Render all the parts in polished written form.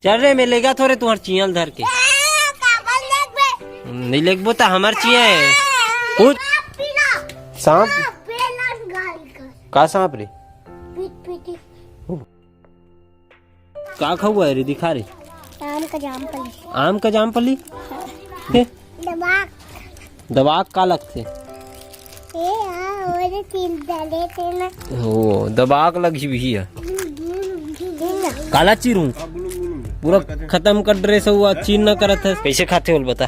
चल रे मैं लेगा थोड़े तुम्हार चियल धर के नहीं लेगबो तो हमार चिया है कूद सांप का सांप रे का खाऊआ है रे दिखा रे आम का जामपली दबाक का लगते ओ दबाक लगी हुई है काला चीरू पूरा खत्म कर ड्रेस हुआ चीन न करत है कैसे खाते हो बता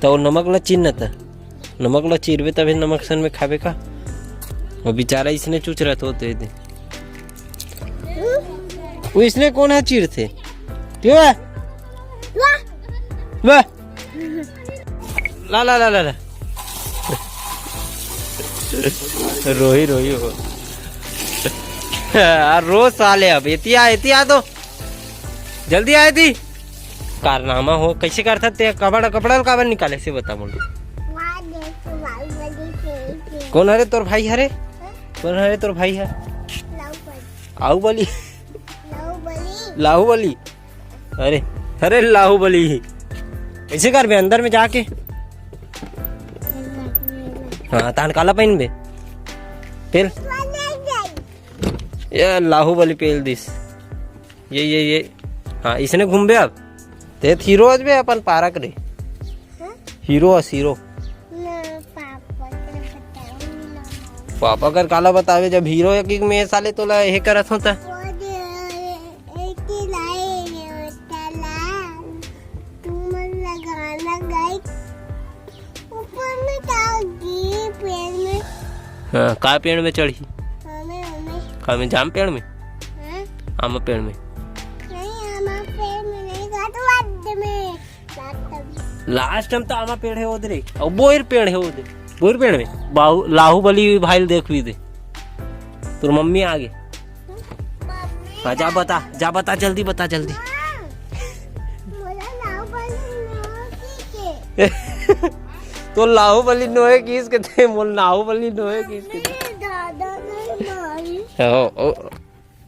तो नमक ला चीन न था नमक ला चीरबे तभी नमक सन में खाबे का वो बेचारा इसने चूच रहा होते थे वो इसने कौन है चीर थे क्यों है वाह ला ला ला ला रोही रोही हो रोज साले अब इतिया तो जल्दी आए थी कारनामा हो कैसे कर सकते कपड़ा काबर निकाले से बता मुझे कौन हरे तोर भाई हरे कौन हरे तोर भाई है बाहुबली लाहुबली अरे अरे लाहुबली कैसे कर बे अंदर में जाके हाँ तान काला पहन बे पेल ये लाहुबली पेल दिस ये हाँ इसने घूम बे अब ते हीरो आज बे अपन पारक रे हीरो पापा कर काला बतावे जब हीरो एक में साले तो ला ये करत होता हाँ का पेड़ में चढ़ी का में जाम पेड़ में आम पेड़ में लास्ट टाइम तो आमा पेड़ है उधर और बोर पेड़ है उधर बोर पेड़ में लाहुबली भाई देख भी दे तो मम्मी आगे हाँ जा बता जल्दी बता जल्दी तो लाहुबली नोए किस के थे मोल लाहुबली नोए किस के थे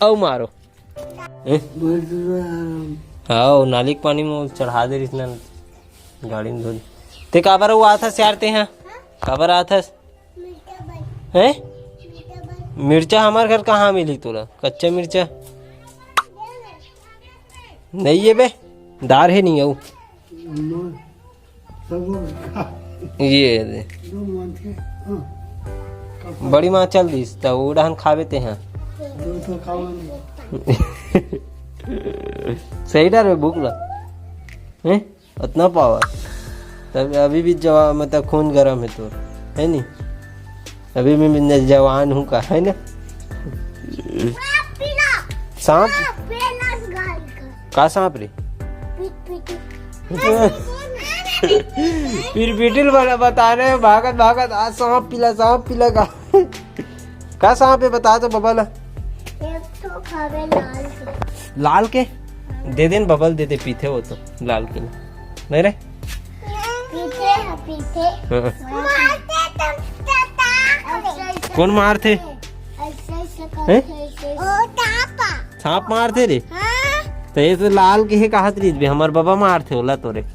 ओ मारो हाँ नाली के पानी में चढ़ा दे इतना गाड़ी में धोली ते काबर वो आता स्यारते हैं काबर आता है मिर्चा हमारे घर कहाँ मिली तोरा कच्चा मिर्चा नहीं है बे दार है नहीं है ये दे बड़ी माँ चल दी तो उड़ान खावे ते हैं सही डर में भूख लग उतना पावर तब अभी भी जवान मतलब खून गरम है तो है नहीं अभी भी मैं जवान हूँ का है ना सांप का सांप रे फिर पीटिल वाला बता रहे भागत आज सांप पीला का सांप है बता तो बबल लाल के दे देन बबल दे दे पीते हो तो लाल के नहीं रे पीते कौन मारते सांप मारते रे तो ये तो लाल के है कहा तरीज भी हमारे बाबा मारते होला तोरे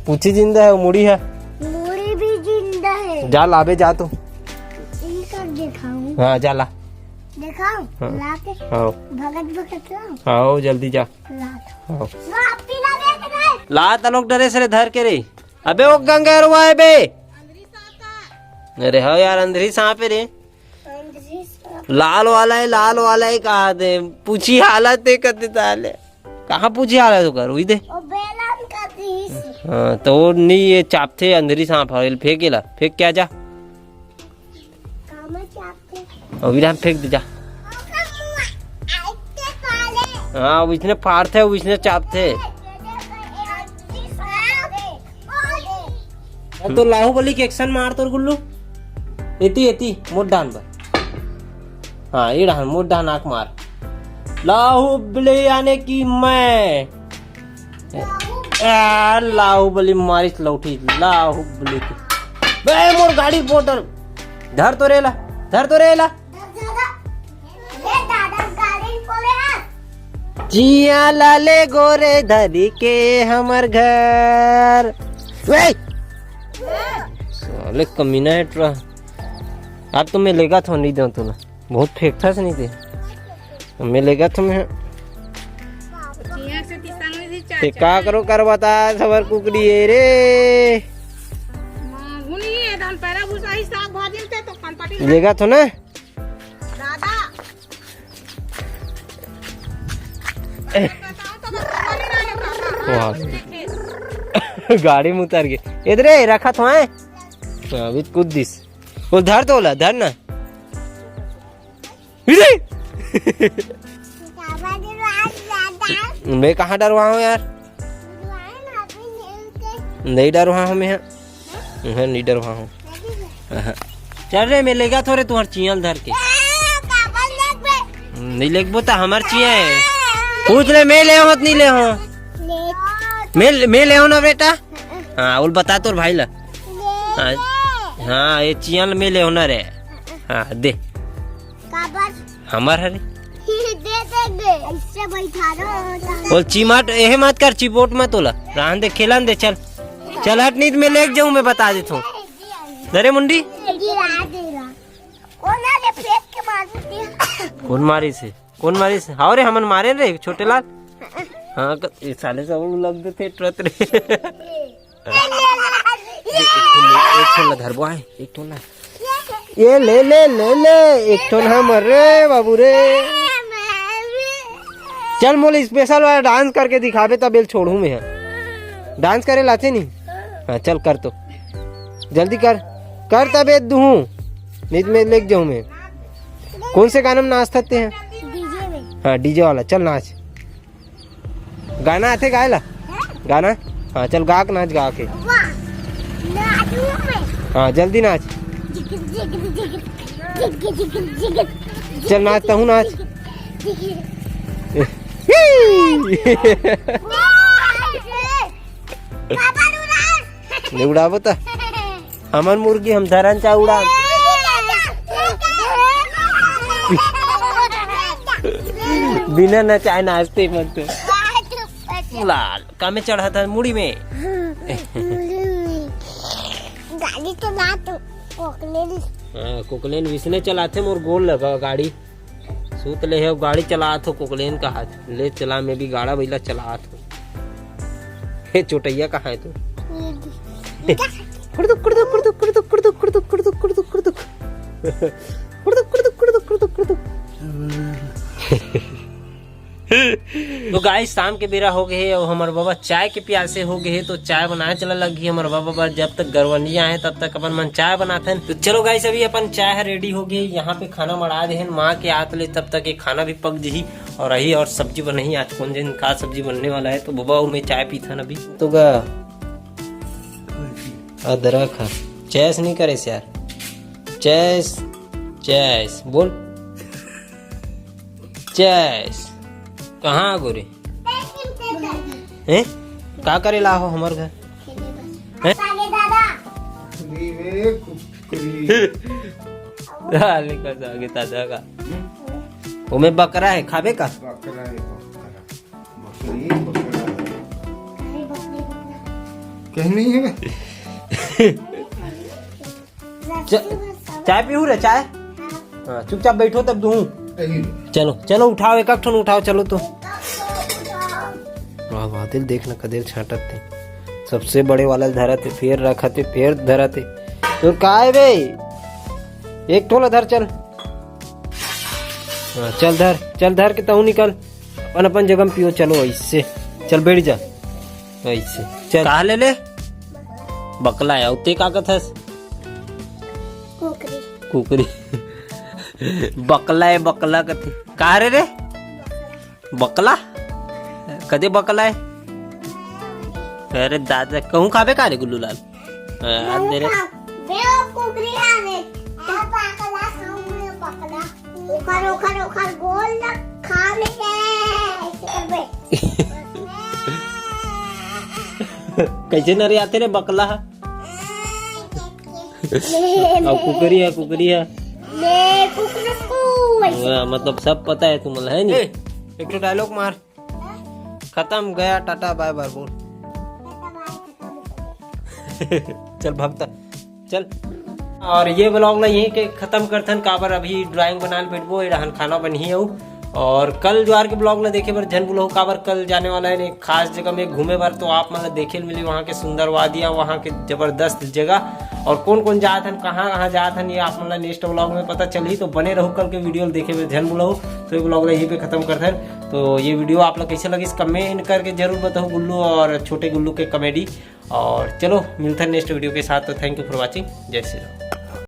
पूछी जिंदा है मुड़ी है मुड़ी भी जिंदा है जा लाबे जा तो हाँ जा ला दिखाऊं लाके आओ जल्दी जा ला तलोक डरे से धर के रे अबे वो गंगा रुआ है बे अरे हाँ यार अंदर सांप है रे लाल वाला है कहा दे पूछी हालत है कते ताले कहाँ पूछी हालत हो कर दे हाँ तो वो नहीं ये चापते अंदर सांप है फेंकेला फेंक क्या जा अभी हम फेंक दे जा हाँ उसने फाड़ते उसने चापते तो लाहुबली के एक्शन मार तो गुल्लू एती मोट डान पर हाँ ये डान मोट डान आँख मार लाहुबली आने की मैं लाहुबली मारिस लौटी लाहुबली की बे मोर गाड़ी पोटर धर तो रेला, धर तो रेला। जिया लाले गोरे धरी के हमर घर। वे साले कमीना है ट्रा। अब तो मैं लेगा था नहीं दूं तो ना, बहुत फेंक था से नहीं थे। मैं लेगा तो मैं ते का करो कर बता सबर कुकड़ी है रे। लेगा तो ना गाड़ी में उतर गए इधर रखा तो है अभी कुछ दिस वो धर तो ला धर ना मैं कहाँ डर रहा हूँ यार, नहीं डर रहा हूँ मैं, नहीं डर रहा हूँ। चल रे मैं लेगा थोड़े तुम्हार चियल धर के नहीं लेग बोता हमार चिया है। पूछ ले मैं ले हो नहीं ले हो, मैं ले हो ना बेटा। हाँ उल बता तो भाई ला। हाँ ये चियल में ले होना रे। हाँ दे हमार हरे बोल चिमाट एहे मत कर चिपोट मत होला रहन दे खेलन दे। चल चल हट नहीं मैं लेके जाऊँ मैं बता देता हूँ। दरे मुंडी कौन मारी से कौन मारी से हाँ रे हमन मारे रे छोटे लाल। हाँ साले सब लग दे थे ट्रत रे। एक ठोला धरबो है एक ठोला ये ले ले ले ले एक ठोल हमर रे बाबू रे। चल मोल स्पेशल वाला डांस करके दिखावे तब छोड़ू मैं। डांस करे लाते नहीं। हाँ चल कर तो जल्दी कर कर तब दू नहीं तो मैं लेके जाऊँ मैं। कौन से गाना में नाच सकते हैं? हाँ डीजे वाला चल नाच। गाना आते गाए ला गाना। हाँ चल गा के नाच गा के। हाँ जल्दी नाच चल नाचता हूँ नाच। नहीं उड़ा बता हमन मुर्गी हम धरन चा उड़ा। बिना नचाए नाचते मत लाल का में चढ़ा था मुड़ी में। गाड़ी चला तो कोकलेन विसने चलाते मोर गोल लगा गाड़ी सूत ले है गाड़ी चला तो कोकलेन का हाथ ले चला मैं भी गाड़ा बैला चला तो हे चोटैया कहाँ है तू? कुड़दुक कुड़दुक कुड़दुक कुड़दुक कुड़दुक कुड़दुक कुड़दुक कुड़दुक कुड़दुक कुड़दुक कुड़दुक कुड़दुक कुड़दुक। तो गाइस शाम के बेरा हो गए और हमारे बाबा चाय के प्यासे हो गए तो चाय बनाए चला लगी हमारे बाबा। जब तक गरवनिया है तब तक अपन मन चाय बनाते हैं। तो चलो गाइस अभी अपन चाय रेडी हो गई। यहाँ पे खाना बढ़ा दे माँ के हाथ ले तब तक ये खाना भी पक जी और रही और सब्जी बनी आज कौन दिन का सब्जी बनने वाला है। तो बाबा में चाय पीता ना अभी तो गा अदरक चैस नहीं करे यार चैस चैस बोल चैस कहाँ गोरे हैं का करे ला हो हमार घर दादा का वो में बकरा है खाबे का कहीं नहीं है। चाय पीहू रे चाय। हाँ चुपचाप बैठो तब दूँ। चलो चलो उठाओ एक ठन उठाओ चलो तो। वाह वाह दिल देखना कदेल छाटत थे सबसे बड़े वाला धरा थे फिर रखा थे फिर धरा थे तो का है बे एक ठोला धर चल। हाँ चल धर के तू निकल अपन अपन जगह में पियो। चलो ऐसे चल बैठ जा ऐसे चल कहा ले ले बकला है उते का कथस कुकरी बकला है बकला कथे कहा रे बकला कदे बकला है। अरे दादा कहूँ खाबे का रे गुल्लू लाल कैसे नरे आते रे बकला अब कुकरी है ले कुकरू मतलब सब पता है तुम्हें है नहीं। एक तो डायलॉग मार, खत्म गया टाटा बाय बाय बोल। चल भागता चल। और ये ब्लॉग ना यही के खत्म करथन काबर अभी ड्राइंग बनाने बैठबो रहन खाना बनी हूँ। और कल ज्वार के ब्लॉग में देखे बर जन बोलो काबर कल जाने वाला है एक खास जगह में घूमे बार, तो आप मतलब देखे मिली वहाँ के सुंदर वादियाँ, वहाँ के जबरदस्त जगह और कौन कौन जात हन कहाँ जात हन ये आप मतलब नेक्स्ट ब्लॉग में पता चली। तो बने रहो कल के वीडियो देखे बर जन बोलो। तो ये ब्लॉग यहीं पे खत्म करथन। तो ये वीडियो आप लोग कैसे लगी कमेंट करके जरूर बताओ गुल्लू और छोटे गुल्लू के कॉमेडी। और चलो मिलते हैं नेक्स्ट वीडियो के साथ। तो थैंक यू फॉर वॉचिंग। जय श्री राम।